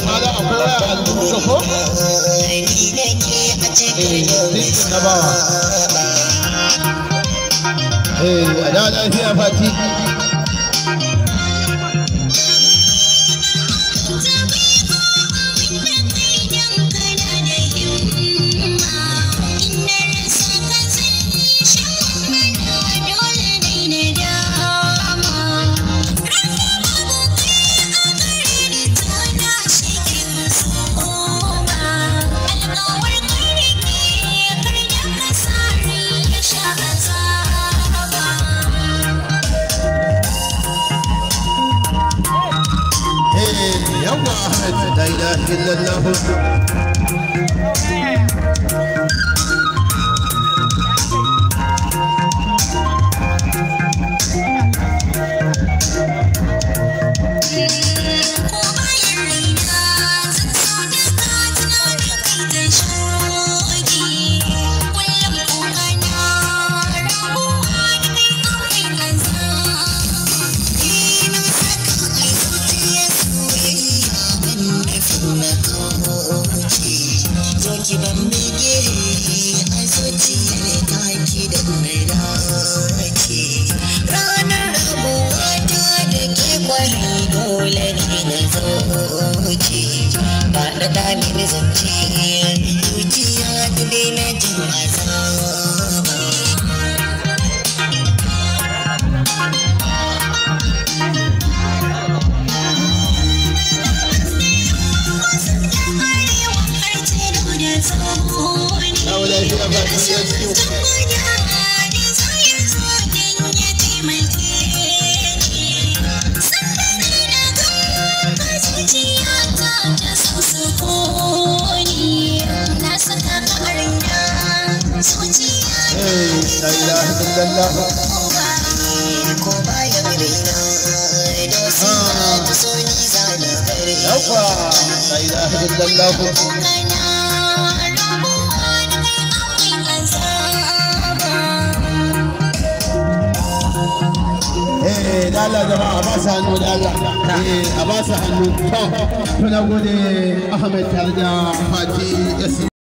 Mala akwai waya a duka ko? Na bawa. A da lafiya Fati. يلا أحمد لا إله إلا الله لا إله إلا الله لا إله إلا الله لا لا جماعة أباس هنو لا لا أباس هنو. تنا قولي أحمد ترجع فاتي